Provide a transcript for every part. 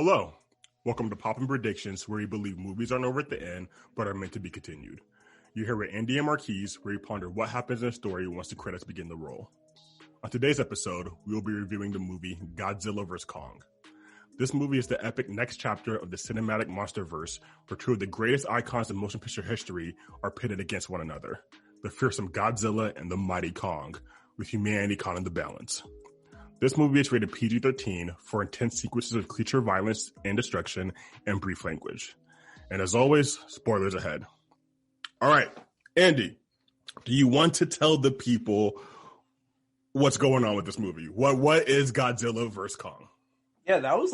Hello. Welcome to Poppin' Predictions, where we believe movies aren't over at the end, but are meant to be continued. You're here with Andy and Marqueze, where we ponder what happens in a story once the credits begin to roll. On today's episode, we will be reviewing the movie Godzilla vs. Kong. This movie is the epic next chapter of the cinematic monsterverse, where two of the greatest icons in motion picture history are pitted against one another. The fearsome Godzilla and the mighty Kong, with humanity caught in the balance. This movie is rated PG-13 for intense sequences of creature violence and destruction and brief language. And as always, spoilers ahead. All right, Andy, do you want to tell the people what's going on with this movie? What is Godzilla vs. Kong? Yeah, that was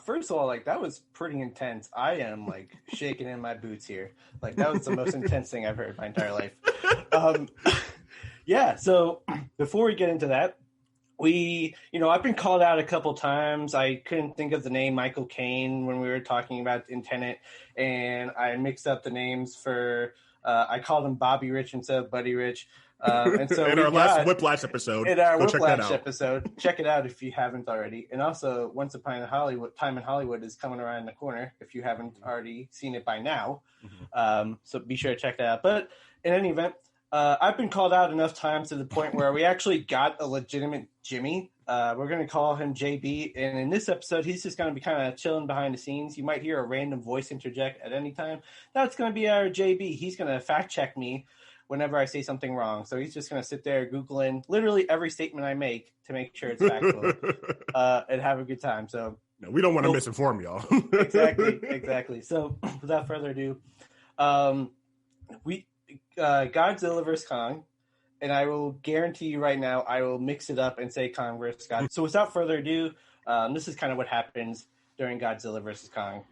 first of all, that was pretty intense. I am shaking in my boots here. That was the most intense thing I've heard my entire life. Yeah, so before we get into that, I've been called out a couple times. I couldn't think of the name Michael Caine when we were talking about in Tenet, and I mixed up the names for, I called him Bobby Rich instead of Buddy Rich. And so in our last Whiplash episode, check it out if you haven't already. And also, Once Upon a Time in Hollywood is coming around the corner if you haven't already seen it by now. Mm-hmm. So be sure to check that out. But in any event, I've been called out enough times to the point where we actually got a legitimate Jimmy. We're going to call him JB. And in this episode, he's just going to be kind of chilling behind the scenes. You might hear a random voice interject at any time. That's going to be our JB. He's going to fact check me whenever I say something wrong. So he's just going to sit there Googling literally every statement I make to make sure it's factual and have a good time. So no, we don't want to misinform y'all. Exactly. So without further ado, Godzilla vs. Kong, and I will guarantee you right now, I will mix it up and say Kong vs. Godzilla. So without further ado, this is kind of what happens during Godzilla vs. Kong.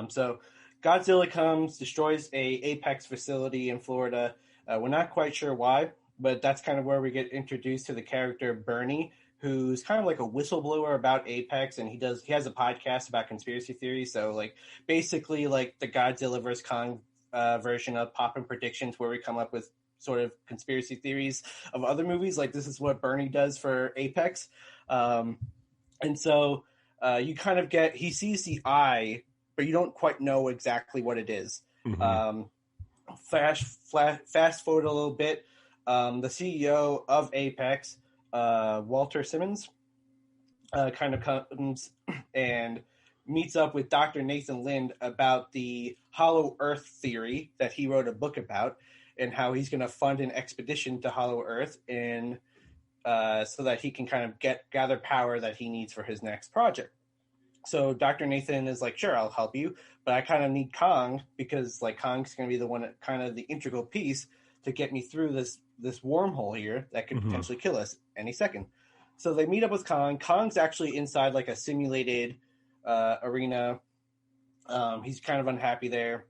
So Godzilla comes, destroys a Apex facility in Florida. We're not quite sure why, but that's kind of where we get introduced to the character Bernie, who's kind of like a whistleblower about Apex, and he has a podcast about conspiracy theories. So basically the Godzilla vs. Kong version of Poppin' Predictions, where we come up with sort of conspiracy theories of other movies. This is what Bernie does for Apex. And so you kind of he sees the eye, but you don't quite know exactly what it is. Mm-hmm. Fast forward a little bit. The CEO of Apex, Walter Simmons, kind of comes and meets up with Dr. Nathan Lind about the Hollow Earth theory that he wrote a book about, and how he's going to fund an expedition to Hollow Earth and so that he can kind of gather power that he needs for his next project. So Dr. Nathan is like, sure, I'll help you, but I kind of need Kong, because Kong's going to be the one that kind of the integral piece to get me through this wormhole here that could potentially kill us any second. So they meet up with Kong. Kong's actually inside a simulated arena. He's kind of unhappy there.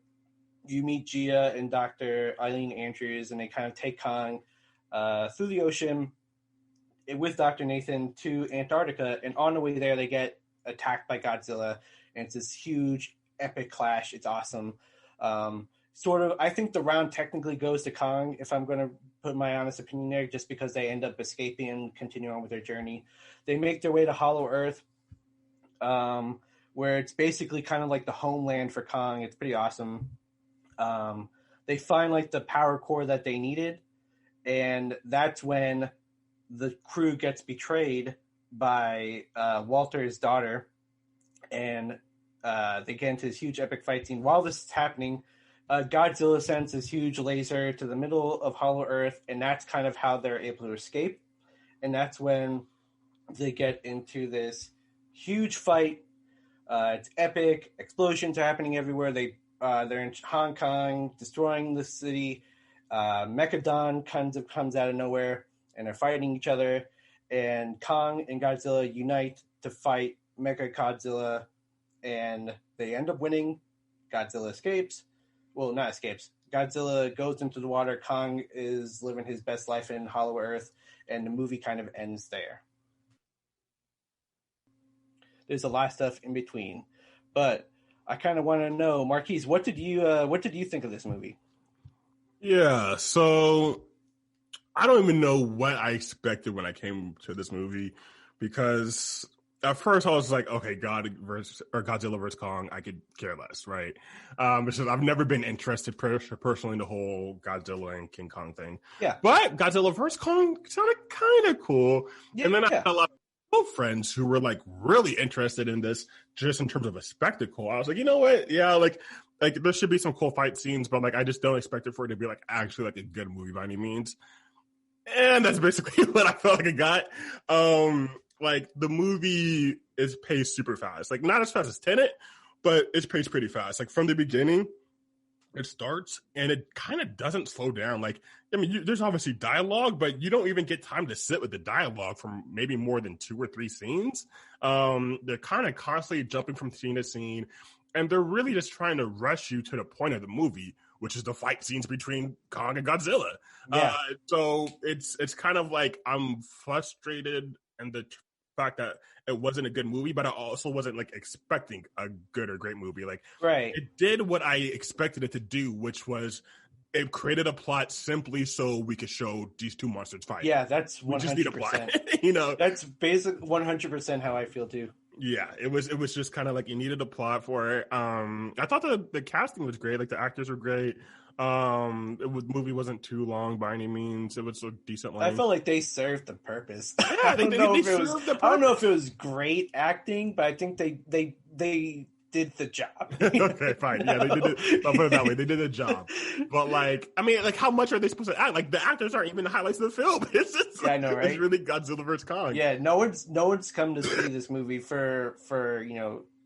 You meet Gia and Dr. Eileen Andrews, and they kind of take Kong through the ocean with Dr. Nathan to Antarctica. And on the way there, they get attacked by Godzilla, and it's this huge epic clash. It's awesome. I think the round technically goes to Kong, if I'm going to put my honest opinion there, just because they end up escaping and continue on with their journey. They make their way to Hollow Earth, where it's basically kind of like the homeland for Kong. It's pretty awesome. They find the power core that they needed, and that's when the crew gets betrayed by Walter's daughter, and they get into this huge epic fight scene. While this is happening, Godzilla sends this huge laser to the middle of Hollow Earth, and that's kind of how they're able to escape. And that's when they get into this huge fight. It's epic. Explosions are happening everywhere. They're in Hong Kong, destroying the city. Mecha comes out of nowhere, and they're fighting each other. And Kong and Godzilla unite to fight Mecha Godzilla, and they end up winning. Godzilla escapes. Well, not escapes. Godzilla goes into the water. Kong is living his best life in Hollow Earth, and the movie kind of ends there. There's a lot of stuff in between, but I kind of want to know, Marqueze, what did you think of this movie? Yeah, so I don't even know what I expected when I came to this movie, because at first I was like, okay, Godzilla versus Kong, I could care less, right? Because I've never been interested personally in the whole Godzilla and King Kong thing. Yeah. But Godzilla versus Kong sounded kind of cool. Yeah, and then I yeah. had a lot of friends who were like really interested in this just in terms of a spectacle. I was like, you know what? Yeah, like there should be some cool fight scenes, but like I just don't expect it for it to be like actually like a good movie by any means. And that's basically what I felt like it got. Like the movie is paced super fast, like not as fast as Tenet, but it's paced pretty fast. Like from the beginning, it starts and it kind of doesn't slow down. Like, I mean, there's obviously dialogue, but you don't even get time to sit with the dialogue from maybe more than 2 or 3 scenes. They're kind of constantly jumping from scene to scene, and they're really just trying to rush you to the point of the movie, which is the fight scenes between Kong and Godzilla. Yeah. So it's kind of like I'm frustrated and the fact that it wasn't a good movie, but I also wasn't like expecting a good or great movie. Like, Right. it did what I expected it to do, which was it created a plot simply so we could show these 2 monsters fight. Yeah, that's 100%. We just need a plot, you know. That's basic 100% how I feel too. Yeah, it was just kind of like you needed a plot for it. I thought the casting was great, like the actors were great. The movie wasn't too long by any means. It was a decent length. I felt like they served the purpose. Yeah, I don't know if it was great acting, but I think they did the job. Okay, fine. Yeah, they did it. I'll put it that way. They did the job. But like, I mean, like, how much are they supposed to act? Like, the actors aren't even the highlights of the film. It's just, I know, right? It's really Godzilla vs. Kong. Yeah, no one's come to see this movie for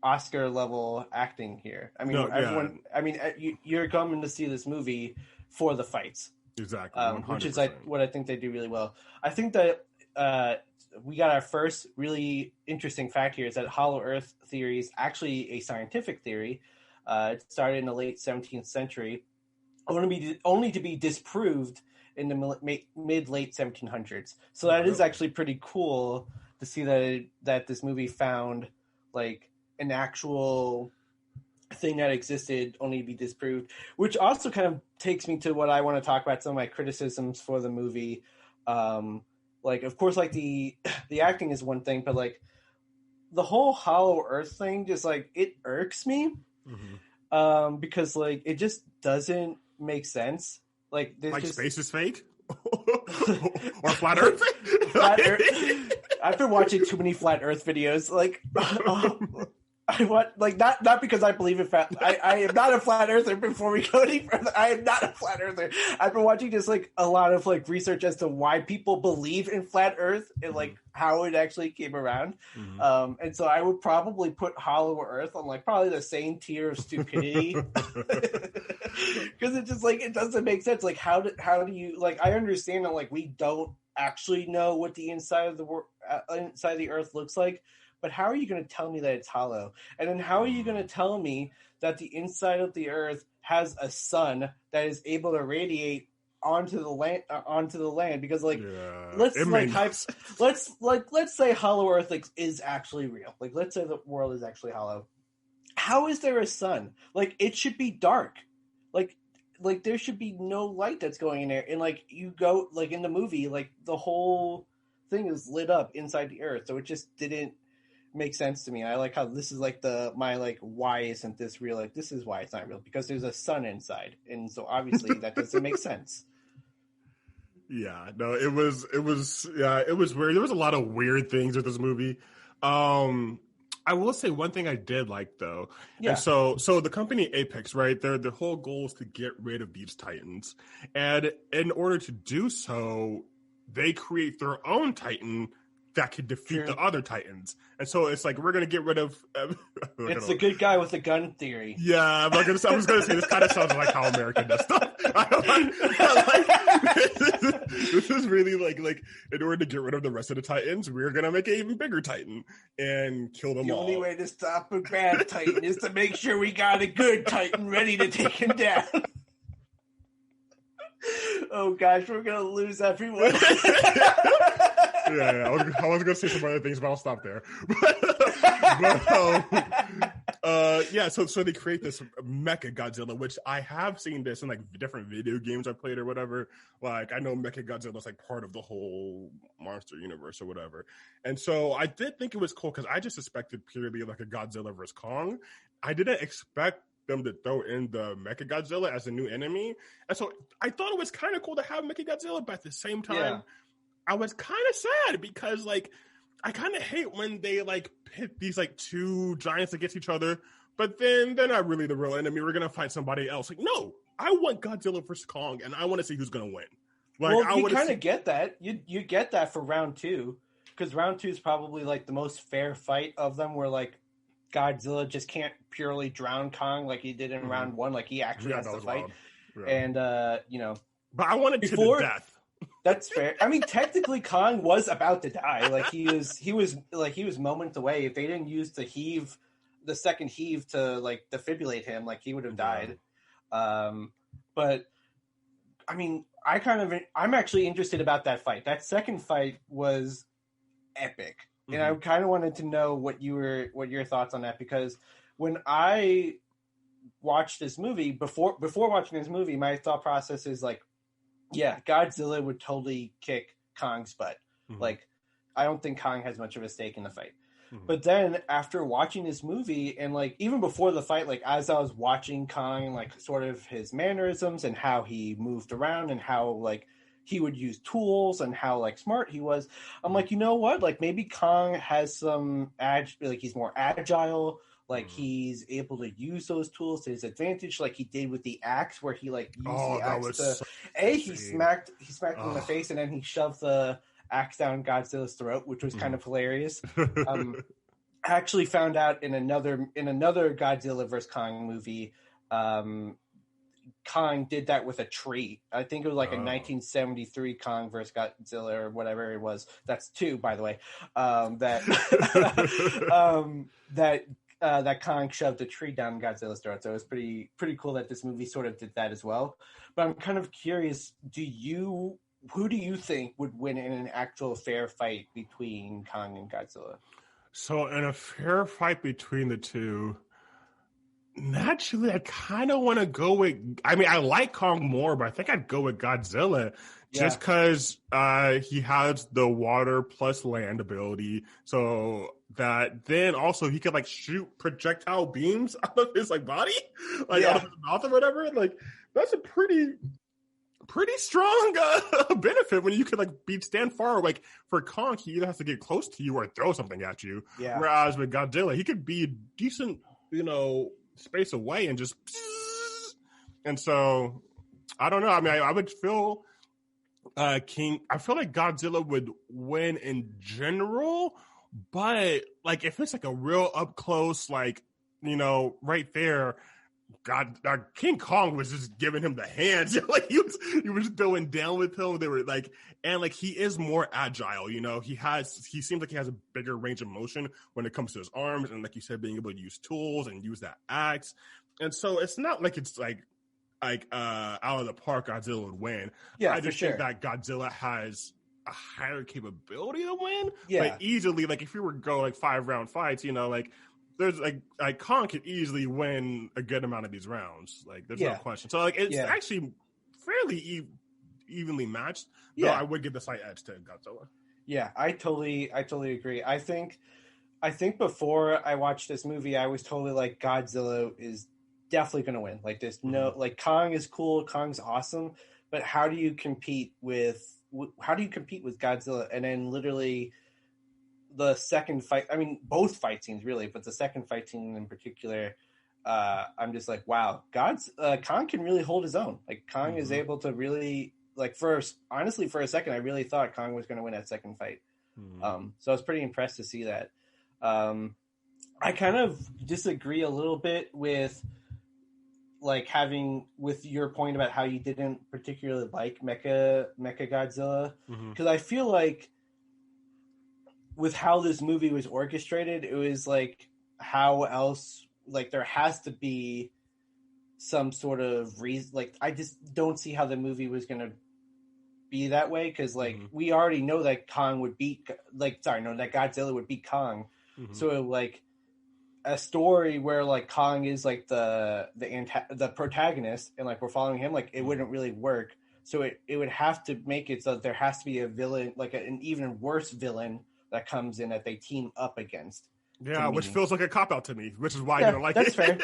Oscar level acting here. I mean, everyone. Yeah. I mean, you're coming to see this movie for the fights, exactly, which is like what I think they do really well. I think that we got our first really interesting fact here is that Hollow Earth theory is actually a scientific theory. It started in the late 17th century, only to be disproved in the mid-late 1700s. So that is actually pretty cool to see that this movie found like an actual thing that existed only to be disproved, which also kind of takes me to what I want to talk about, some of my criticisms for the movie. Like, of course, like the acting is one thing, but like the whole Hollow Earth thing just like it irks me. Mm-hmm. Because like it just doesn't make sense. Like space is fake or flat Earth. Flat Earth. I've been watching too many flat Earth videos. Like, I want like not because I believe in flat. I am not a flat earther. Before we go any further, I am not a flat earther. I've been watching just like a lot of like research as to why people believe in flat Earth and like how it actually came around. Mm-hmm. And so I would probably put Hollow Earth on like probably the same tier of stupidity because it just like it doesn't make sense. Like how do you like? I understand that like we don't actually know what the inside of the Earth looks like. But how are you going to tell me that it's hollow? And then how are you going to tell me that the inside of the Earth has a sun that is able to radiate onto the land? Because like, let's say Hollow Earth like, is actually real. Like, let's say the world is actually hollow. How is there a sun? Like, it should be dark. Like there should be no light that's going in there. And like, you go like in the movie, like the whole thing is lit up inside the Earth, so it just didn't make sense to me. I like how this is like my like why isn't this real? Like this is why it's not real, because there's a sun inside, and so obviously that doesn't make sense. Yeah, no, it was weird. There was a lot of weird things with this movie. I will say one thing I did like though. Yeah. And so the company Apex, right? Their whole goal is to get rid of these titans, and in order to do so, they create their own titan that could defeat the other titans. And so it's like, we're going to get rid of... it's the good guy with the gun theory. Yeah, I was going to say, this kind of sounds like how America does stuff. This is really like, in order to get rid of the rest of the titans, we're going to make an even bigger titan and kill them all. The only way to stop a bad titan is to make sure we got a good titan ready to take him down. Oh gosh, we're going to lose everyone. Yeah. I was going to say some other things, but I'll stop there. So they create this Mecha Godzilla, which I have seen this in like different video games I played or whatever. Like I know Mecha Godzilla is like part of the whole monster universe or whatever. And so I did think it was cool because I just suspected purely like a Godzilla versus Kong. I didn't expect them to throw in the Mecha Godzilla as a new enemy. And so I thought it was kind of cool to have Mecha Godzilla, but at the same time, I was kind of sad because like I kind of hate when they like pit these like two giants against each other, but then they're not really the real enemy. We're gonna fight somebody else. Like, no, I want Godzilla versus Kong, and I want to see who's gonna win. Like, well, you kind of get that. You get that for round 2, because round 2 is probably like the most fair fight of them, where like Godzilla just can't purely drown Kong like he did in round 1. Like he actually has to fight, and But I wanted to the death. That's fair. I mean, technically, Kong was about to die. Like he was moments away. If they didn't use the second heave to like defibrillate him, like he would have died. But I mean, I'm actually interested about that fight. That second fight was epic, and I kind of wanted to know what your thoughts on that, because when I watched this movie before watching this movie, my thought process is like, yeah, Godzilla would totally kick Kong's butt. Like, I don't think Kong has much of a stake in the fight. But then after watching this movie, and like even before the fight, like as I was watching Kong, like sort of his mannerisms and how he moved around and how like he would use tools and how like smart he was, I'm like, you know what? Like maybe Kong has some like he's more agile. Like he's able to use those tools to his advantage, like he did with the axe, where he like used the axe he smacked him in the face, and then he shoved the axe down Godzilla's throat, which was kind of hilarious. I actually found out in another Godzilla vs. Kong movie, Kong did that with a tree. I think it was like a 1973 Kong vs. Godzilla or whatever it was. That's 2, by the way. That Kong shoved a tree down Godzilla's throat. So it was pretty cool that this movie sort of did that as well. But I'm kind of curious, who do you think would win in an actual fair fight between Kong and Godzilla? So in a fair fight between the two, naturally, I kind of want to go with, I mean, I like Kong more, but I think I'd go with Godzilla just because he has the water plus land ability. So that then also he could like shoot projectile beams out of his like body, like out of his mouth or whatever. Like that's a pretty strong benefit when you could like stand far. Like for Kong, he either has to get close to you or throw something at you. Yeah. Whereas with Godzilla, he could be a decent, space away and just. And so, I don't know. I mean, I would feel I feel like Godzilla would win in general, but like if it's like a real up close, like right there. King Kong was just giving him the hands. Like he was going down with him. They were like, and like he is more agile. He seems like he has a bigger range of motion when it comes to his arms, and like you said, being able to use tools and use that axe. And so it's not like it's like out of the park Godzilla would win. Yeah, I just think that Godzilla has a higher capability to win. Yeah, like easily. Like if you were to go like 5-round fights, like. There's like Kong could easily win a good amount of these rounds. Like there's no question. So like it's actually fairly evenly matched. Though I would give the slight edge to Godzilla. Yeah, I totally agree. I think before I watched this movie, I was totally like Godzilla is definitely going to win. Like there's no like Kong is cool, Kong's awesome, but how do you compete with Godzilla? And then literally. The second fight, I mean, both fight scenes really, but the second fight scene in particular, I'm just like, wow, Kong can really hold his own. Like Kong is able to really, like honestly, for a second, I really thought Kong was going to win that second fight. So I was pretty impressed to see that. I kind of disagree a little bit with with your point about how you didn't particularly like Mecha Godzilla, because I feel like with how this movie was orchestrated, it was like, how else, like there has to be some sort of reason. Like I just don't see how the movie was going to be that way. Cause like we already know that that Godzilla would beat Kong. So like, a story where like Kong is like the protagonist and like we're following him, like it wouldn't really work. So it would have to make it so that there has to be a villain, like an even worse villain that comes in that they team up against. Yeah, which feels like a cop-out to me, which is why I don't like that's it. Fair.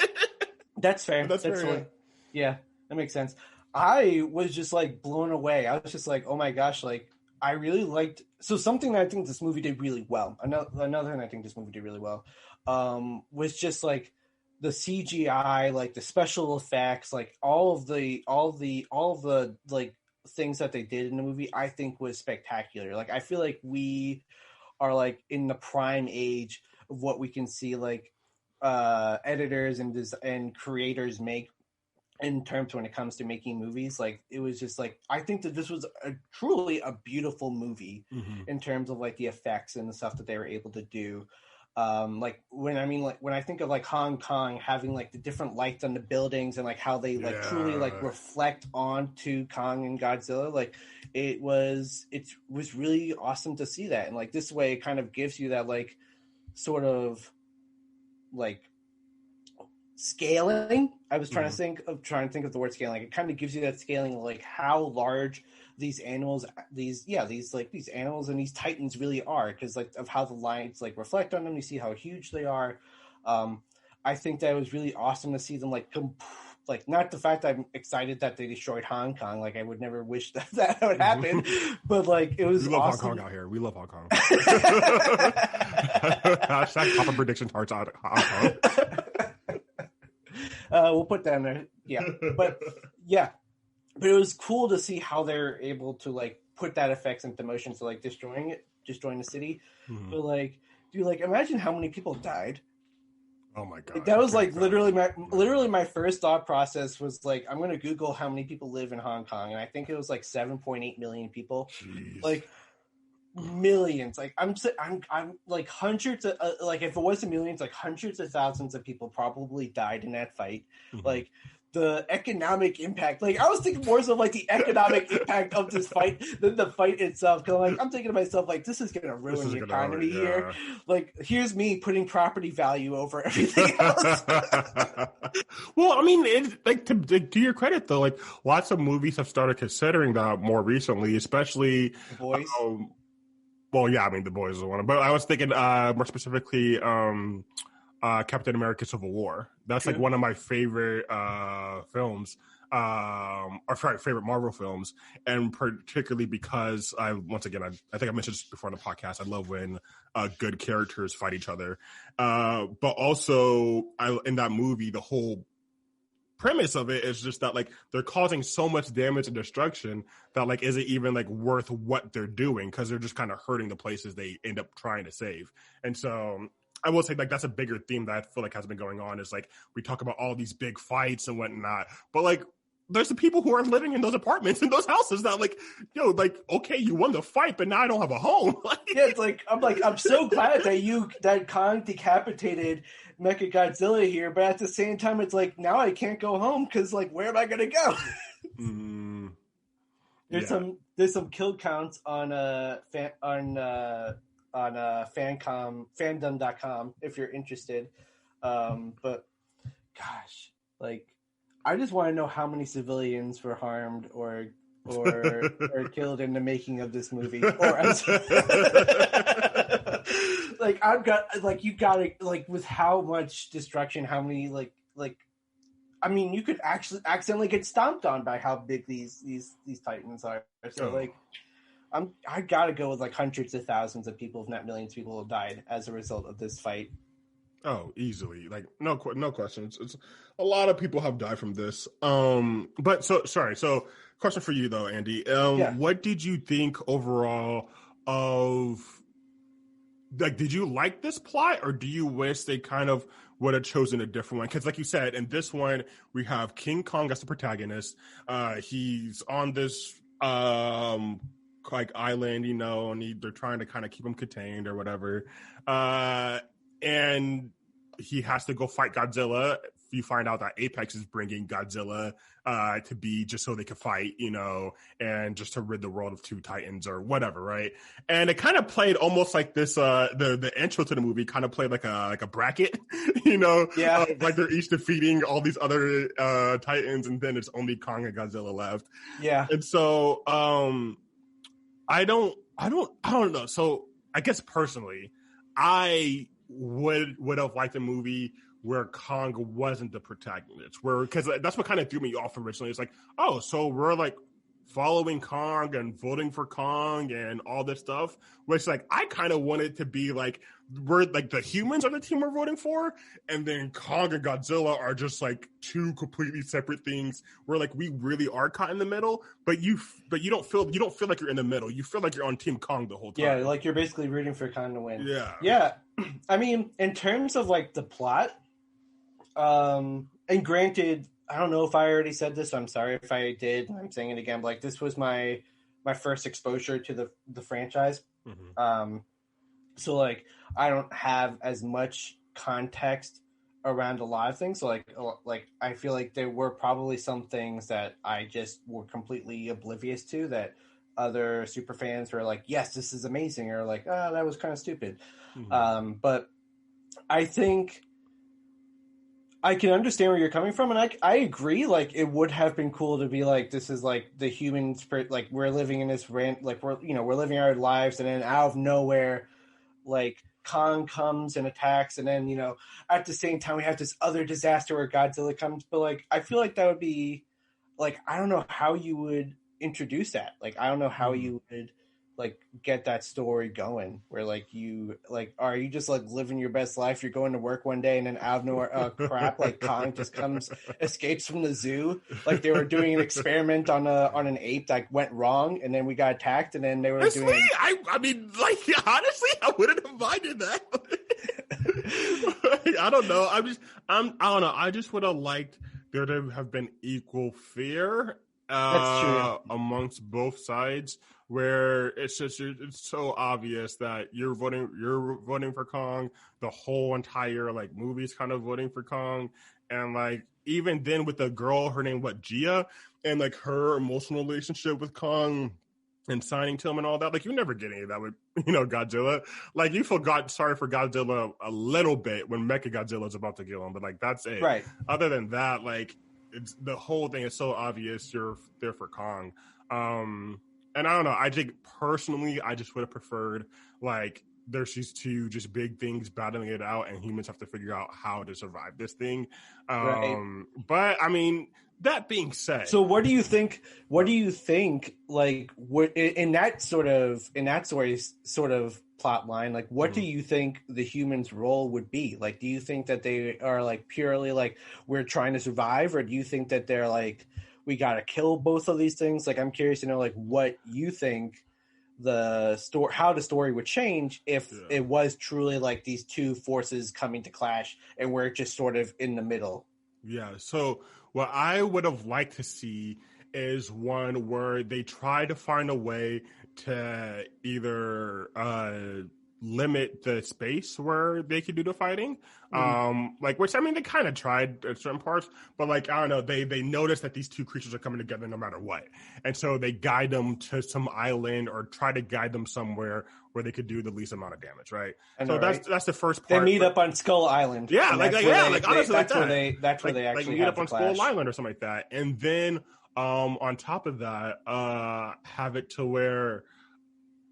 That's fair. That's fair, yeah, that makes sense. I was just like blown away. I was just like, oh my gosh, like I really liked. So something that I think this movie did really well. Another thing I think this movie did really well was just like the CGI, like the special effects, like all of the like things that they did in the movie. I think was spectacular. Like I feel like we are like in the prime age of what we can see like editors and creators make in terms when it comes to making movies. Like it was just like I think that this was truly a beautiful movie in terms of like the effects and the stuff that they were able to do. Like when I think of like Hong Kong having like the different lights on the buildings and like how they like truly like reflect onto Kong and Godzilla, like it was really awesome to see that. And like this way it kind of gives you that like sort of like scaling. I was trying to think of the word scaling. Like it kind of gives you that scaling of like how large these animals, these animals and these titans really are, because like of how the lights like reflect on them. You see how huge they are. I think that it was really awesome to see them like not the fact that I'm excited that they destroyed Hong Kong. Like I would never wish that would happen, but like it was. We love awesome. Hong Kong out here. We love Hong Kong. Hashtag Poppin predictions hearts out Hong Kong. We'll put that in there. Yeah, but it was cool to see how they're able to like put that effects into motion. So like destroying the city. But like, dude, like imagine how many people died. Oh my god! Like, that was like literally my first thought process was like, I'm gonna Google how many people live in Hong Kong, and I think it was like 7.8 million people. Jeez. Like millions. Like I'm like hundreds of like if it wasn't millions, like hundreds of thousands of people probably died in that fight. Like the economic impact. Like I was thinking more so like the economic impact of this fight than the fight itself. Because like I'm thinking to myself like this is gonna ruin the economy here. Like here's me putting property value over everything else. Well, I mean, it's like to your credit though, like lots of movies have started considering that more recently, especially The Boys. Well, yeah, I mean, The Boys is one, but I was thinking more specifically Captain America: Civil War. That's like one of my favorite films, or sorry, favorite Marvel films, and particularly because I think I mentioned this before on the podcast. I love when good characters fight each other, but also in that movie, the whole premise of it is just that like they're causing so much damage and destruction that like is it even like worth what they're doing, because they're just kind of hurting the places they end up trying to save. And so I will say like that's a bigger theme that I feel like has been going on, is like we talk about all these big fights and whatnot, but like there's the people who are living in those apartments in those houses that like, like, okay, you won the fight, but now I don't have a home. Yeah, it's like I'm so glad that Kong decapitated Mecha Godzilla here, but at the same time, it's like now I can't go home because like where am I gonna go? There's some kill counts on fandom.com if you're interested. But gosh, like I just want to know how many civilians were harmed or killed in the making of this movie. Like I've got like you got to like with how much destruction, how many like I mean you could actually accidentally get stomped on by how big these titans are. So like I gotta go with like hundreds of thousands of people, if not millions of people, have died as a result of this fight. Oh, easily. Like no question. It's a lot of people have died from this. But so question for you though, Andy. What did you think overall of, like, did you like this plot, or do you wish they kind of would have chosen a different one? Because like you said, in this one we have King Kong as the protagonist. He's on this like island, and they're trying to kind of keep him contained or whatever. And he has to go fight Godzilla, you find out that Apex is bringing Godzilla to be just so they could fight, and just to rid the world of two titans or whatever, right? And it kind of played almost like this. The intro to the movie kind of played like a bracket, Yeah. like they're each defeating all these other titans, and then it's only Kong and Godzilla left. Yeah. And so I don't know. So I guess personally, I would have liked a movie where Kong wasn't the protagonist, because that's what kind of threw me off originally. It's like, oh, so we're like following Kong and voting for Kong and all this stuff, which like I kind of wanted to be like, we're like the humans are the team we're voting for, and then Kong and Godzilla are just like two completely separate things where like we really are caught in the middle, but you don't feel like you're in the middle. You feel like you're on Team Kong the whole time. Yeah, like you're basically rooting for Kong to win. Yeah. I mean, in terms of like the plot, and granted, I don't know if I already said this, so I'm sorry if I did. I'm saying it again, but like this was my first exposure to the franchise. Mm-hmm. So like I don't have as much context around a lot of things. So like I feel like there were probably some things that I just were completely oblivious to that other super fans were like, yes, this is amazing, or like, oh, that was kind of stupid. Mm-hmm. But I think I can understand where you're coming from, and I agree. Like, it would have been cool to be like, this is like the human spirit. Like, we're living in this like we're living our lives, and then out of nowhere, like Kong comes and attacks, and then at the same time we have this other disaster where Godzilla comes. But like, I feel like that would be like, I don't know how you would introduce that. Like, I don't know how you would like get that story going where like you like, are you just like living your best life, you're going to work one day and then out of nowhere crap, like Kong just escapes from the zoo, like they were doing an experiment on an ape that went wrong, and then we got attacked, and then they were doing I mean, like, honestly, I wouldn't have minded that. I don't know. I don't know. I just would have liked there to have been equal fear amongst both sides, where it's so obvious that you're voting for Kong. The whole entire like movie's kind of voting for Kong, and like even then with the girl, her name Gia, and like her emotional relationship with Kong and signing to him and all that, like you never get any of that with Godzilla. Like you feel sorry for Godzilla a little bit when Mecha Godzilla is about to kill him, but like that's it. Right. Other than that, like it's the whole thing is so obvious you're there for Kong. And I don't know. I think personally, I just would have preferred like there's these two just big things battling it out, and humans have to figure out how to survive this thing. Right. But I mean, that being said, so what do you think? Like, what in that sort of plot line? Like, what do you think the humans' role would be? Like, do you think that they are like purely like we're trying to survive, or do you think that they're like, we got to kill both of these things? Like, I'm curious to know, like, what you think how the story would change if it was truly like these two forces coming to clash, and we're just sort of in the middle. Yeah. So what I would have liked to see is one where they try to find a way to either limit the space where they could do the fighting. Like, which I mean, they kind of tried at certain parts, but like, I don't know, they noticed that these two creatures are coming together no matter what. And so they guide them to some island or try to guide them somewhere where they could do the least amount of damage, right? Know, that's the first part. They meet up on Skull Island. Yeah, honestly, that's where they actually meet up on clash. Skull Island or something like that. And then on top of that, have it to where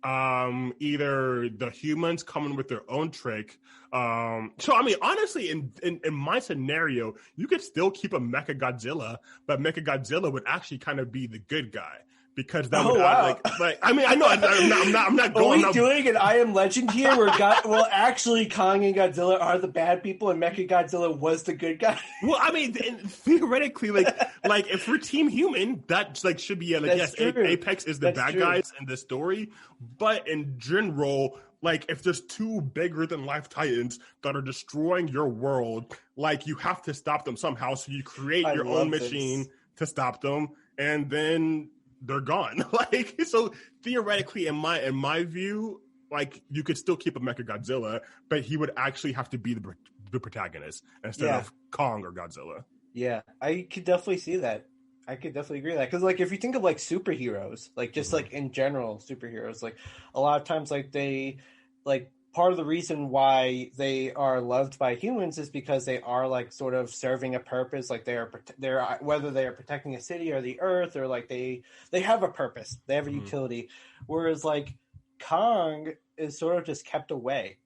either the humans coming with their own trick. So I mean, honestly, in my scenario, you could still keep a Mecha Godzilla, but Mecha Godzilla would actually kind of be the good guy. Because that would like I mean, I know I'm not going. Are we doing an I Am Legend here where well, actually Kong and Godzilla are the bad people and Mecha Godzilla was the good guy? Well, I mean, theoretically, like if we're Team Human, that like should be like, yes, Apex is the bad guys in the story, but in general, like if there's two bigger than life titans that are destroying your world, like you have to stop them somehow. So you create your own machine to stop them, and then they're gone. Like, so theoretically, in my view, like you could still keep a Mecha Godzilla, but he would actually have to be the protagonist instead of Kong or Godzilla. Yeah, I could definitely see that. I could definitely agree with that, because like if you think of like superheroes, like just like in general superheroes, like a lot of times like they like part of the reason why they are loved by humans is because they are like sort of serving a purpose, like they're whether they are protecting a city or the earth, or like they have a purpose, they have a utility, whereas like Kong is sort of just kept away.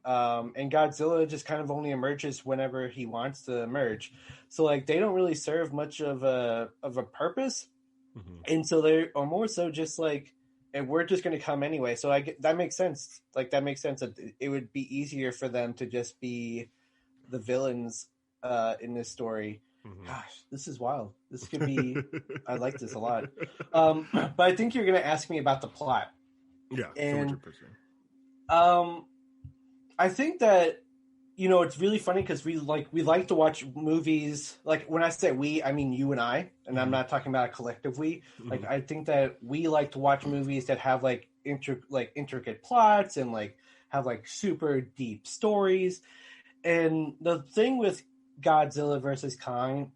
And Godzilla just kind of only emerges whenever he wants to emerge. So like they don't really serve much of a purpose, and so they are more so just like, and we're just going to come anyway. So that makes sense. Like that makes sense that it would be easier for them to just be the villains in this story. Gosh, this is wild. This could be. I like this a lot. But I think you're going to ask me about the plot. Yeah, and I think that, you know, it's really funny because we like to watch movies. Like when I say we, I mean you and I, and I'm not talking about a collective we. Like I think that we like to watch movies that have like intricate plots and like have like super deep stories. And the thing with Godzilla versus Kong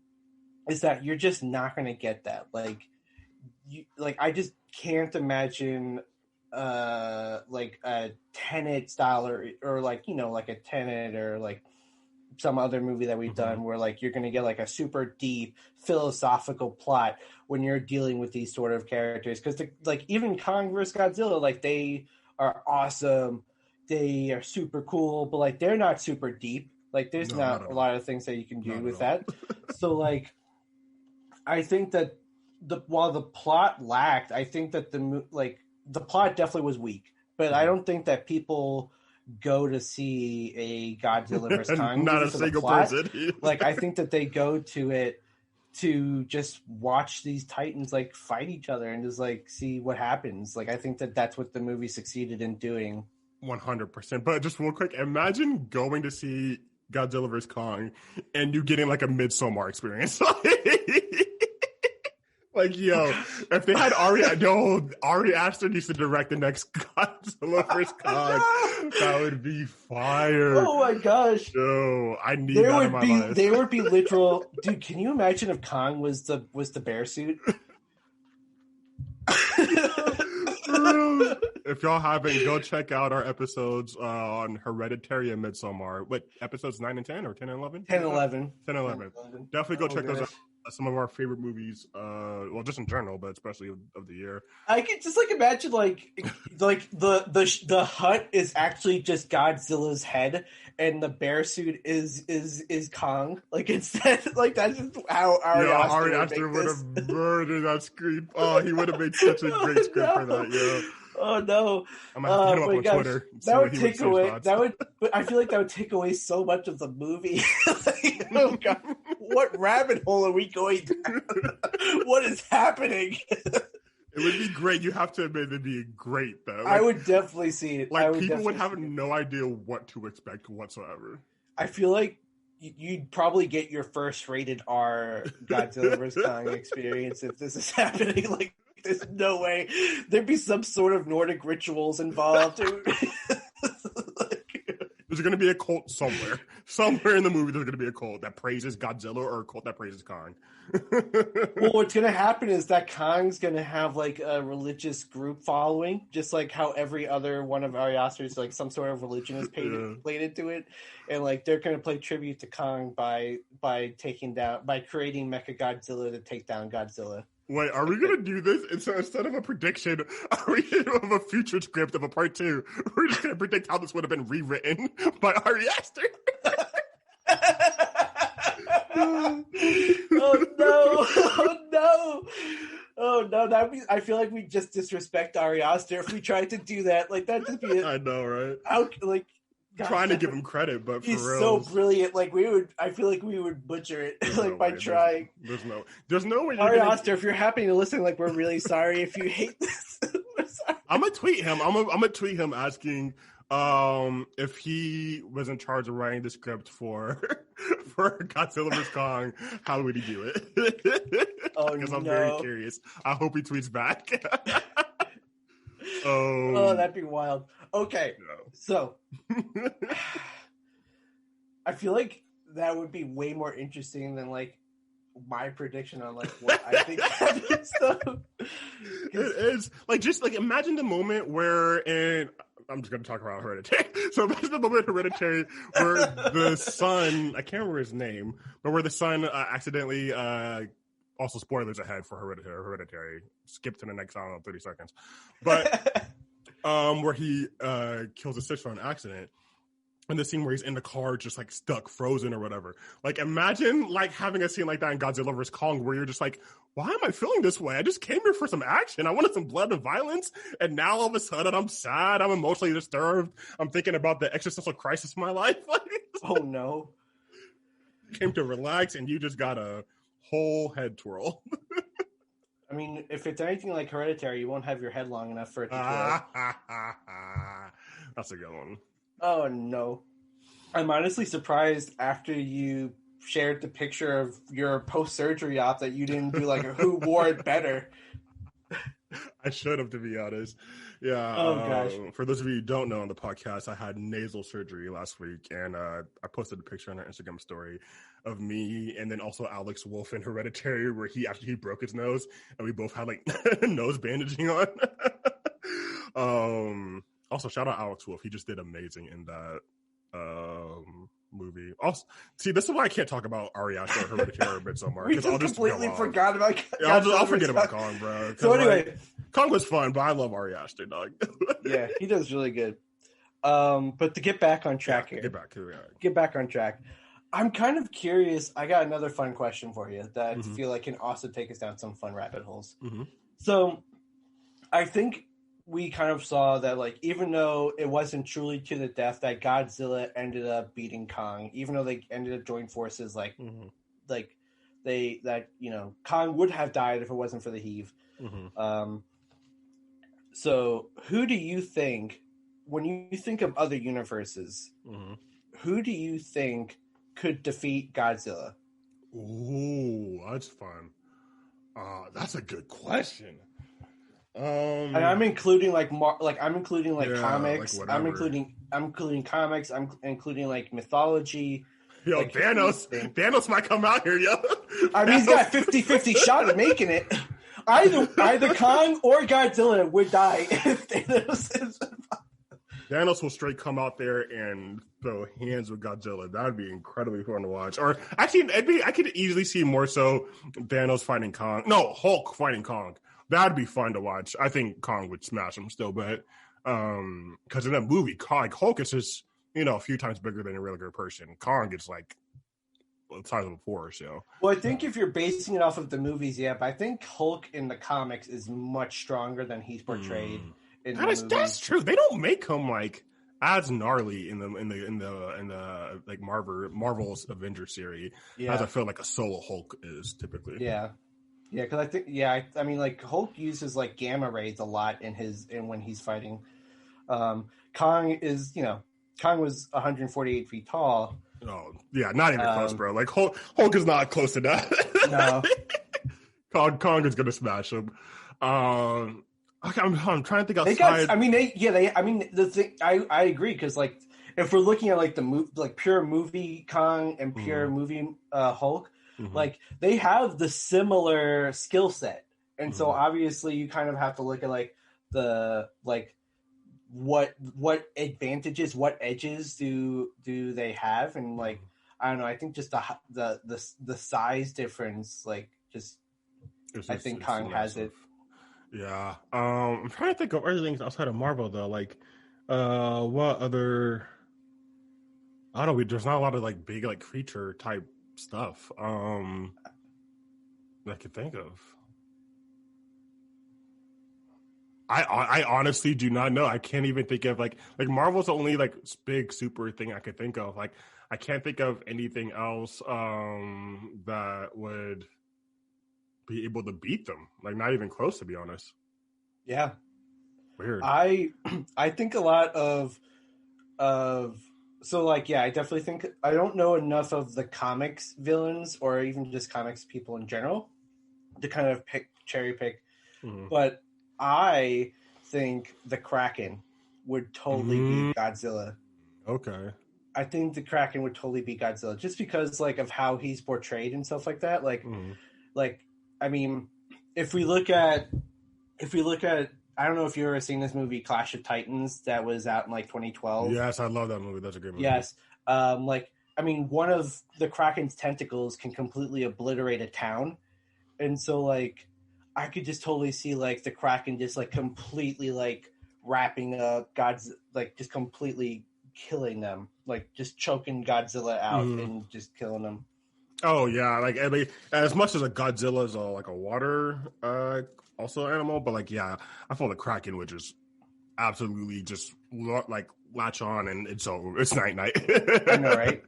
is that you're just not going to get that. I just can't imagine like a Tenet style or like, you know, like a Tenet or like some other movie that we've done where like you're going to get like a super deep philosophical plot when you're dealing with these sort of characters, because like even Kong versus Godzilla, like they are awesome, they are super cool, but like they're not super deep. Like there's not a lot of things that you can do with that. So like I think that while the plot lacked, I think that the plot definitely was weak, but I don't think that people go to see a Godzilla vs. Kong not movie a for single the plot. person. Like I think that they go to it to just watch these titans like fight each other and just like see what happens. Like I think that that's what the movie succeeded in doing. 100%. But just real quick, imagine going to see Godzilla vs. Kong and you getting like a Midsommar experience. Like, yo, if they had Ari Aster needs to direct the next Godzilla vs. Kong, that would be fire. Oh my gosh. Yo, I need that in my life. There would be literal, dude, can you imagine if Kong was the bear suit? If y'all haven't, go check out our episodes on Hereditary and Midsommar. What, episodes 9 and 10 or 10 and 11? 10 and 11. 10 and 11. Definitely go check those out. Some of our favorite movies, well, just in general, but especially of the year. I could just like imagine like the hut is actually just Godzilla's head, and the bear suit is Kong. Like instead, like that's just how Ari Aster would have murdered that script. Oh, he would have made such a great script for that. Yeah. Oh no! I'm gonna hit him up on Twitter. That would take away. But I feel like that would take away so much of the movie. Like, oh god, what rabbit hole are we going down? What is happening? It would be great. You have to admit it'd be great though. Like, I would definitely see it. Like people would have no idea what to expect whatsoever. I feel like you'd probably get your first rated R Godzilla vs. Kong experience if this is happening. Like. There's no way there'd be some sort of Nordic rituals involved. There's going to be a cult somewhere. Somewhere in the movie, there's going to be a cult that praises Godzilla or a cult that praises Kong. Well, what's going to happen is that Kong's going to have like a religious group following, just like how every other one of Ari Aster's like some sort of religion is played into it, and like they're going to play tribute to Kong by creating Mecha Godzilla to take down Godzilla. Wait, are we going to do this? And so instead of a prediction, are we going to have a future script of a part 2? We're just going to predict how this would have been rewritten by Ari Aster. Oh no! Oh no! Oh no! I feel like we just disrespect Ari Aster if we tried to do that. Like that just be. I know, right? God, trying to give him credit, but he's for real, so brilliant. Like I feel like we would butcher it by trying. There's no way. Ari Aster, if you're happy to listen, like we're really sorry if you hate this. I'm gonna tweet him. I'm gonna tweet him asking if he was in charge of writing the script for Godzilla vs. Kong, how would he do it? Because I'm very curious. I hope he tweets back. Oh, that'd be wild. Okay, so I feel like that would be way more interesting than like my prediction on like what I think happens. It is like just like imagine the moment where I'm just going to talk about Hereditary. So imagine the moment in Hereditary where the son, I can't remember his name, but where the son accidentally, also spoilers ahead for Hereditary. Skip to the next, I don't know, 30 seconds. But where he kills his sister on accident. And the scene where he's in the car, just like stuck, frozen or whatever. Like imagine like having a scene like that in Godzilla vs. Kong where you're just like, why am I feeling this way? I just came here for some action. I wanted some blood and violence. And now all of a sudden I'm sad. I'm emotionally disturbed. I'm thinking about the existential crisis in my life. Oh no. Came to relax and you just got a whole head twirl. I mean, if it's anything like Hereditary, you won't have your head long enough for it to twirl. That's a good one. Oh no. I'm honestly surprised after you shared the picture of your post-surgery op that you didn't do like a who wore it better. I should have, to be honest. Yeah. Oh gosh. For those of you who don't know on the podcast, I had nasal surgery last week, and I posted a picture on our Instagram story of me and then also Alex Wolf in Hereditary, where after he broke his nose, and we both had like nose bandaging on. Also, shout out Alex Wolf. He just did amazing in that movie. Also, see, this is why I can't talk about Ari Aster or Hereditary or Midsommar. We just completely forgot about I'll forget about Kong, bro. So anyway. Like, Kong was fun, but I love Ari Aster, dog. Yeah, he does really good. But to get back on track here. Get back on track. I'm kind of curious. I got another fun question for you that I feel like can also take us down some fun rabbit holes. Mm-hmm. So I think we kind of saw that, like, even though it wasn't truly to the death, that Godzilla ended up beating Kong, even though they ended up joining forces, Kong would have died if it wasn't for the heave. Mm-hmm. So who do you think, when you think of other universes, who do you think could defeat Godzilla? Ooh, that's fun. That's a good question. And I'm including comics. Like I'm including comics. I'm including like mythology. Yo, like, Thanos might come out here, yo. I mean, he's got a 50-50 shot of making it. Either Kong or Godzilla would die if Thanos is. Thanos will straight come out there and throw hands with Godzilla. That would be incredibly fun to watch. Or actually, I could easily see more so Thanos fighting Kong. No, Hulk fighting Kong. That'd be fun to watch. I think Kong would smash him still, but because in that movie, Hulk is just a few times bigger than a regular person. Kong is like the size of a forest, yo. Well, I think if you're basing it off of the movies, yeah, but I think Hulk in the comics is much stronger than he's portrayed. That's true. They don't make him like as gnarly in the like Marvel's Avengers series as I feel like a solo Hulk is typically. Yeah. Yeah, because I think I mean like Hulk uses like gamma rays a lot in when he's fighting. Kong was 148 feet tall. Oh yeah, not even close, bro. Like Hulk is not close to that. No. Kong is gonna smash him. I'm trying to think outside. I agree because like if we're looking at like the pure movie Kong and pure movie Hulk, like they have the similar skill set, and so obviously you kind of have to look at like the what advantages, what edges do they have, and like I don't know. I think just the size difference, like just I think Kong has it. Yeah. I'm trying to think of other things outside of Marvel though. Like, what other? I don't know. There's not a lot of like big like creature type stuff. I could think of. I honestly do not know. I can't even think of like Marvel's the only like big super thing I could think of. Like I can't think of anything else that would be able to beat them. Like not even close, to be honest. Yeah. Weird. I think a lot of so like I definitely think I don't know enough of the comics villains or even just comics people in general to kind of cherry pick. But I think the Kraken would totally beat Godzilla. Okay. I think the Kraken would totally be Godzilla, just because like of how he's portrayed and stuff like that. Like, I mean, if we look at, I don't know if you've ever seen this movie Clash of Titans that was out in like 2012. Yes, I love that movie. That's a great movie. Yes, like I mean, one of the Kraken's tentacles can completely obliterate a town, and so like I could just totally see like the Kraken just like completely like wrapping up like just completely killing them, like just choking Godzilla out and just killing them. Oh yeah, like I mean, as much as a Godzilla is like a water also animal, but like yeah, I feel the Kraken would just absolutely just like latch on and it's over. It's night. I know, right?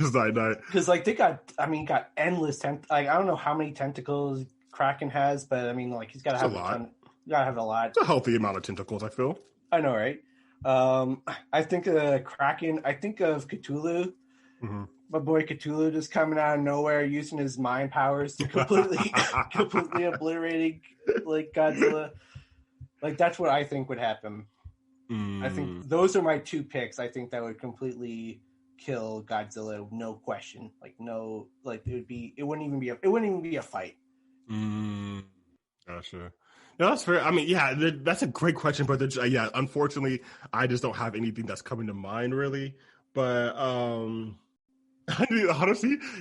It's night. Because like they got endless like I don't know how many tentacles Kraken has, but I mean like he's got to have a lot. Gotta have a lot. It's a healthy amount of tentacles, I feel. I know, right? I think of Kraken. I think of Cthulhu. Mm-hmm. My boy Cthulhu just coming out of nowhere, using his mind powers to completely obliterating like Godzilla. Like that's what I think would happen. I think those are my two picks. I think that would completely kill Godzilla, no question. Like no, like it wouldn't even be a fight. Gotcha. No, that's fair. I mean, yeah, that's a great question, but yeah, unfortunately, I just don't have anything that's coming to mind really. But honestly,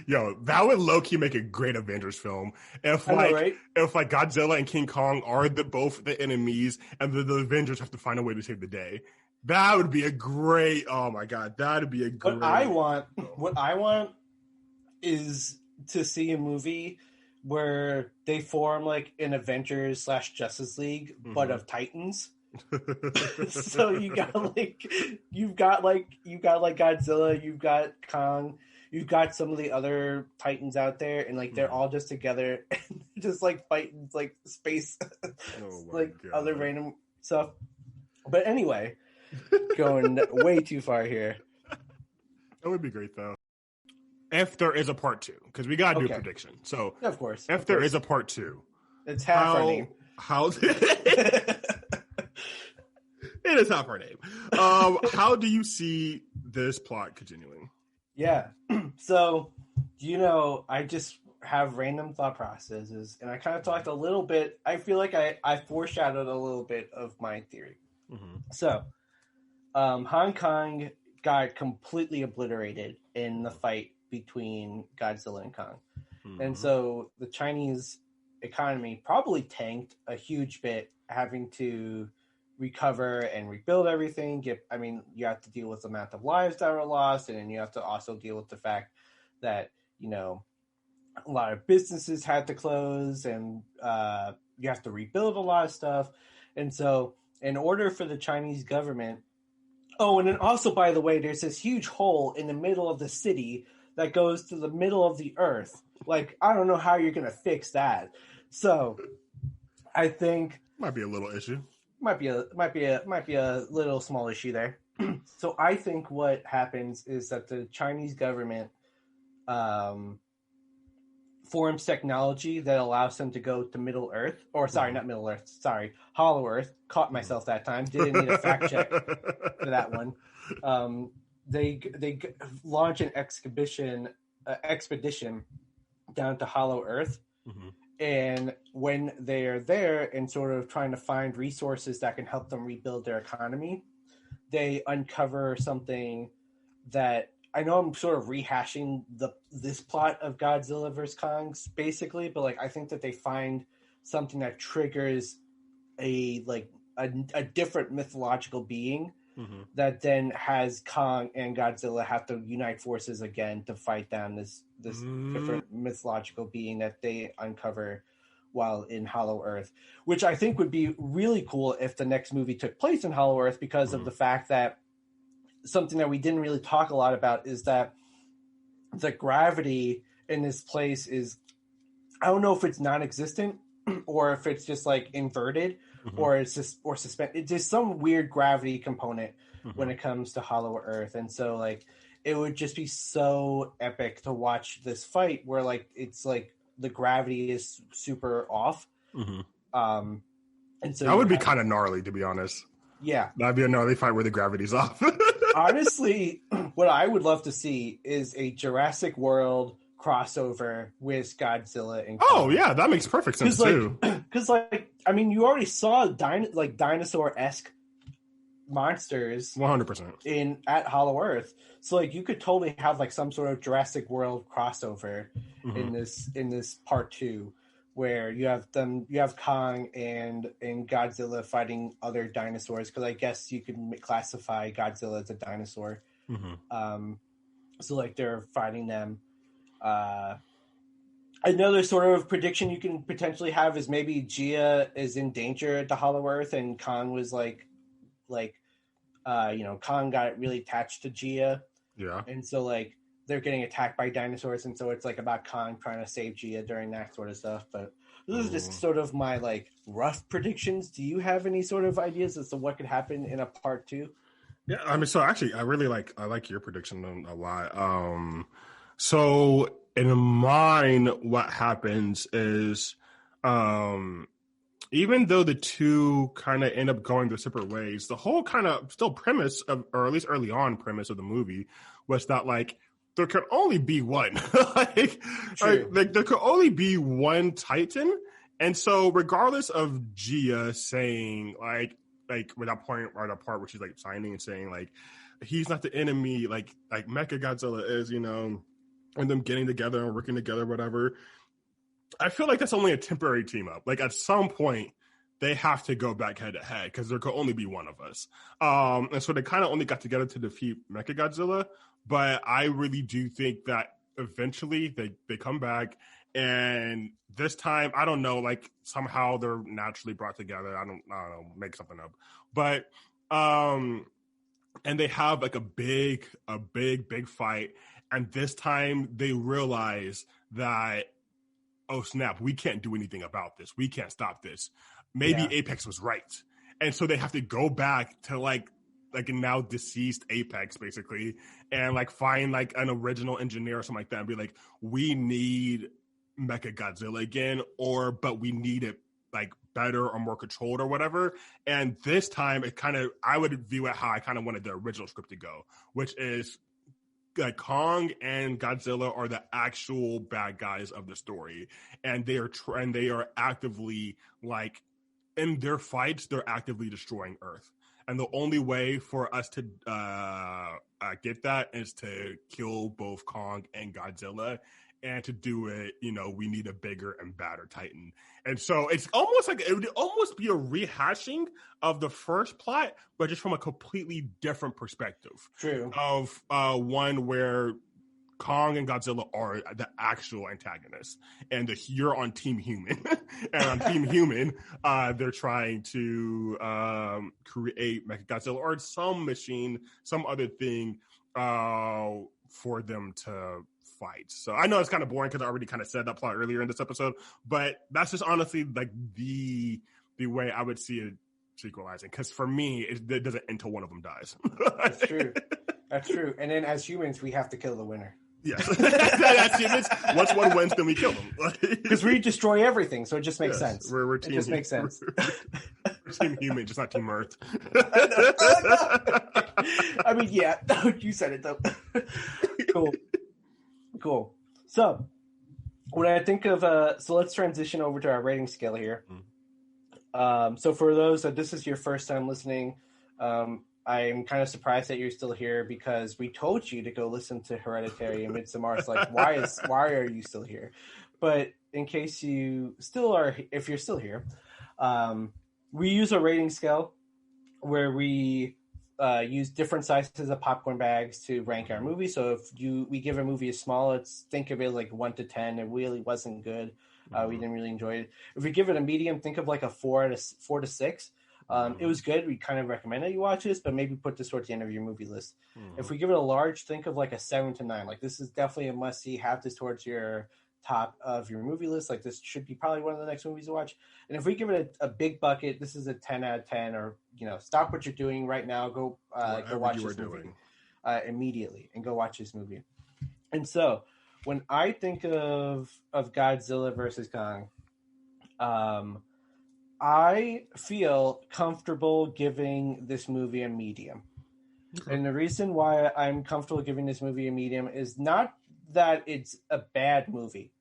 that would low key make a great Avengers film. If like Godzilla and King Kong are both the enemies, and the Avengers have to find a way to save the day, that would be a great. Oh my god, that'd be a great. What I want is to see a movie where they form like an Avengers / Justice League, but of Titans. So you've got Godzilla, you've got Kong, you've got some of the other Titans out there, and like they're all just together, and just like fighting like space, like God. Other random stuff. But anyway, going way too far here. That would be great though. If there is a part 2, because we gotta do a prediction. So of course, if there is a part 2, it's half our name. It is half our name. How do you see this plot continuing? Yeah. So, I just have random thought processes, and I kind of talked a little bit. I feel like I foreshadowed a little bit of my theory. Mm-hmm. So, Hong Kong got completely obliterated in the fight between Godzilla and Kong. Mm-hmm. And so the Chinese economy probably tanked a huge bit, having to recover and rebuild everything. You have to deal with the amount of lives that were lost, and then you have to also deal with the fact that, a lot of businesses had to close, and you have to rebuild a lot of stuff. And so in order for the Chinese government... Oh, and then also, by the way, there's this huge hole in the middle of the city that goes to the middle of the earth. Like, I don't know how you're going to fix that. So, I think... Might be a little issue. Might be a little small issue there. So, I think what happens is that the Chinese government forms technology that allows them to go to Middle Earth. Or, sorry, not Middle Earth. Sorry, Hollow Earth. Caught myself that time. Didn't need a fact check for that one. They launch an expedition down to Hollow Earth, and when they're there and sort of trying to find resources that can help them rebuild their economy, they uncover something that I know I'm sort of rehashing this plot of Godzilla vs. Kong basically, but like I think that they find something that triggers a different mythological being. That then has Kong and Godzilla have to unite forces again to fight down this different mythological being that they uncover while in Hollow Earth, which I think would be really cool if the next movie took place in Hollow Earth, because of the fact that something that we didn't really talk a lot about is that the gravity in this place is, I don't know if it's non-existent or if it's just like inverted. Or it's just suspended. There's some weird gravity component when it comes to Hollow Earth, and so like it would just be so epic to watch this fight where like it's like the gravity is super off. And so that would be kind of gnarly, to be honest. Yeah, that'd be a gnarly fight where the gravity's off. Honestly, what I would love to see is a Jurassic World crossover with Godzilla and Kong. Oh yeah, that makes perfect sense too. Because I mean, you already saw dinosaur-esque monsters 100% at Hollow Earth, so like you could totally have like some sort of Jurassic World crossover in this part 2, where you have Kong and Godzilla fighting other dinosaurs, because I guess you could classify Godzilla as a dinosaur. So like they're fighting them. Another sort of prediction you can potentially have is maybe Gia is in danger at the Hollow Earth, and Kong was Kong got really attached to Gia. Yeah. And so like they're getting attacked by dinosaurs, and so it's like about Kong trying to save Gia during that sort of stuff. But this is just sort of my like rough predictions. Do you have any sort of ideas as to what could happen in a part 2? Yeah, I mean, so actually, I like your prediction a lot. So in mine, what happens is, even though the two kind of end up going their separate ways, the whole kind of still premise of, or at least early on premise of the movie, was that like there could only be one, like there could only be one Titan, and so regardless of Gia saying like with that point or that part where she's like signing and saying like he's not the enemy, like Mecha Godzilla is, and them getting together and working together, whatever. I feel like that's only a temporary team up. Like at some point they have to go back head to head because there could only be one of us. And so they kind of only got together to defeat Mecha Godzilla. But I really do think that eventually they come back, and this time, I don't know, like somehow they're naturally brought together. I don't know, make something up. But and they have like a big fight. And this time they realize that, oh snap, we can't do anything about this. We can't stop this. Maybe Apex was right. And so they have to go back to like a now deceased Apex basically, and like find like an original engineer or something like that and be like, we need Mecha Godzilla again, but we need it like better or more controlled or whatever. And this time I would view it how I kind of wanted the original script to go, which is like Kong and Godzilla are the actual bad guys of the story, and they are actively like in their fights, they're actively destroying Earth. And the only way for us to get that is to kill both Kong and Godzilla. And to do it, we need a bigger and badder Titan. And so it's almost like it would almost be a rehashing of the first plot, but just from a completely different perspective. True. Of one where Kong and Godzilla are the actual antagonists, and you're on Team Human, and on Team Human, they're trying to create Mecha Godzilla or some machine, some other thing for them to fight. So I know it's kind of boring because I already kind of said that plot earlier in this episode, but that's just honestly like the way I would see it sequelizing. Because for me, it doesn't end until one of them dies. That's true. That's true. And then as humans, we have to kill the winner. Yes. That's humans. Once one wins, then we kill them. Because we destroy everything, so it just makes sense. We're team, it just makes sense. We're Team Human, just not Team Earth. I mean, yeah. You said it, though. Cool. So, when I think of so let's transition over to our rating scale here. So for those that this is your first time listening, I'm kind of surprised that you're still here because we told you to go listen to Hereditary and Midsommar. It's like, why are you still here? But in case you still are, if you're still here, we use a rating scale where we use different sizes of popcorn bags to rank our movie. So if we give a movie a small, think of it like 1 to 10. It really wasn't good. We didn't really enjoy it. If we give it a medium, think of like a 4 to 6. It was good. We kind of recommend that you watch this, but maybe put this towards the end of your movie list. If we give it a large, think of like a 7 to 9. Like this is definitely a must see. Have this towards your top of your movie list. Like this should be probably one of the next movies to watch. And if we give it a big bucket, this is a 10 out of 10. Or stop what you're doing right now. Go watch this movie immediately, and go watch this movie. And so when I think of Godzilla versus Kong, I feel comfortable giving this movie a medium. Okay. And the reason why I'm comfortable giving this movie a medium is not that it's a bad movie.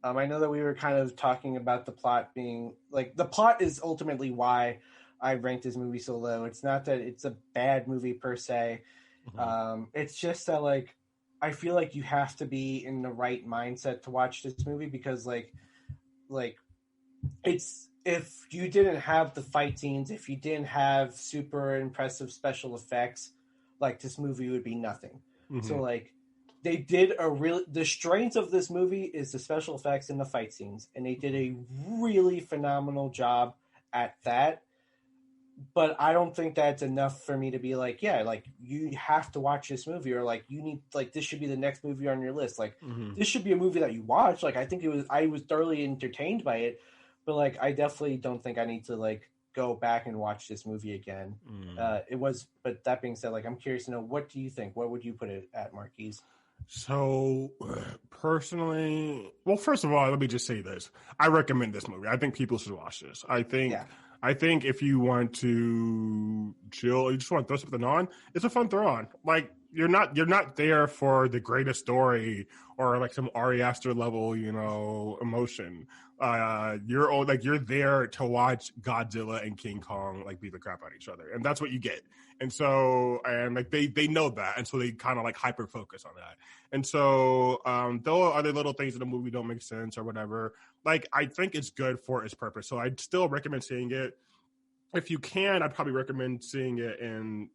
I know that we were kind of talking about the plot being like the plot is ultimately why I ranked this movie so low. It's not that it's a bad movie per se. It's just that like I feel like you have to be in the right mindset to watch this movie because like it's if you didn't have the fight scenes, if you didn't have super impressive special effects, like this movie would be nothing. So like they did the strength of this movie is the special effects and the fight scenes, and they did a really phenomenal job at that. But I don't think that's enough for me to be like, yeah, like you have to watch this movie, or like you need like this should be the next movie on your list. Like this should be a movie that you watch. Like I was thoroughly entertained by it, but like I definitely don't think I need to like go back and watch this movie again. But that being said, like I'm curious to know, what do you think? What would you put it at, Marquise? So, personally, well, first of all, let me just say this: I recommend this movie. I think people should watch this. I think if you want to chill, you just want to throw something on, it's a fun throw on. Like you're not there for the greatest story or like some Ari Aster level, emotion. You're there to watch Godzilla and King Kong like beat the crap out of each other, and that's what you get. And so, like they know that, and so they kind of like hyper focus on that. And so, though other little things in the movie don't make sense or whatever, like I think it's good for its purpose. So I'd still recommend seeing it. If you can, I'd probably recommend seeing it in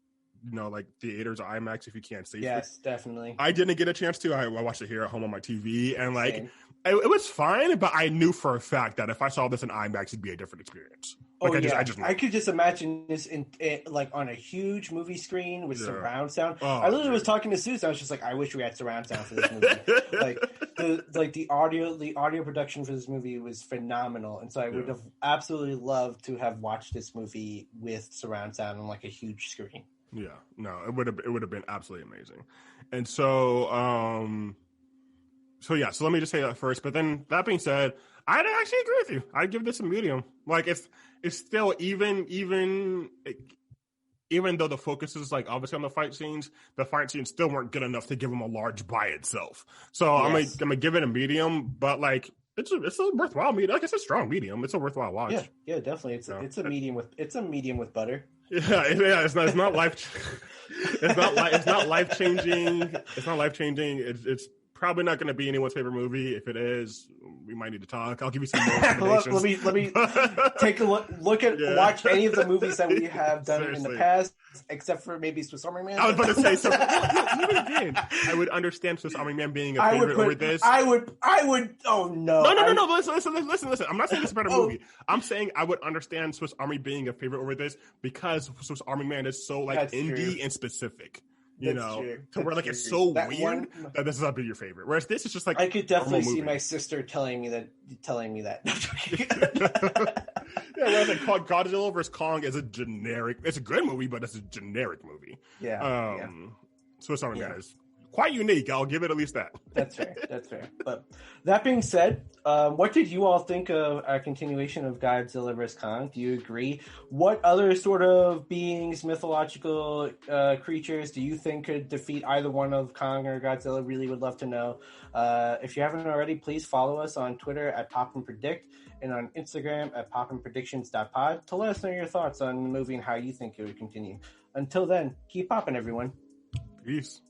like theaters or IMAX if you can't see. Yes, definitely. I didn't get a chance to. I watched it here at home on my TV, and like Same. it was fine, but I knew for a fact that if I saw this in IMAX, it'd be a different experience. Like, I could just imagine this in like on a huge movie screen with surround sound. Oh, I literally was talking to Susan. I was just like, I wish we had surround sound for this movie. the audio production for this movie was phenomenal, and so I would have absolutely loved to have watched this movie with surround sound on like a huge screen. Yeah, no, it would have been absolutely amazing. And so, so let me just say that first. But then that being said, I'd actually agree with you. I'd give this a medium. Like it's still even though the focus is like obviously on the fight scenes still weren't good enough to give them a large by itself. So yes. I'm gonna give it a medium, but like it's a worthwhile medium. Like it's a strong medium. It's a worthwhile watch. Yeah, definitely. It's a medium with butter. Yeah. It's not life. It's not life changing. It's not life changing. It's probably not going to be anyone's favorite movie. If it is, we might need to talk. I'll give you some more recommendations. let me take a look at watch any of the movies that we have done in the past, except for maybe Swiss Army Man. I was about to say so. Even then, I would understand Swiss Army Man being a favorite over this. I would. Oh no. No. Listen. I'm not saying it's a better movie. I'm saying I would understand Swiss Army being a favorite over this because Swiss Army Man is so like indie and specific. Where like it's so weird that this is not be your favorite. Whereas this is just like I could definitely see my sister telling me that. Whereas like Godzilla vs. Kong is it's a good movie, but it's a generic movie. Swiss Army Man is quite unique. I'll give it at least that. That's fair. But that being said, what did you all think of our continuation of Godzilla vs. Kong? Do you agree? What other sort of beings, mythological creatures do you think could defeat either one of Kong or Godzilla? Really would love to know. If you haven't already, please follow us on Twitter at PopandPredict and on Instagram at popandpredictions.pod to let us know your thoughts on the movie and how you think it would continue. Until then, keep popping, everyone. Peace.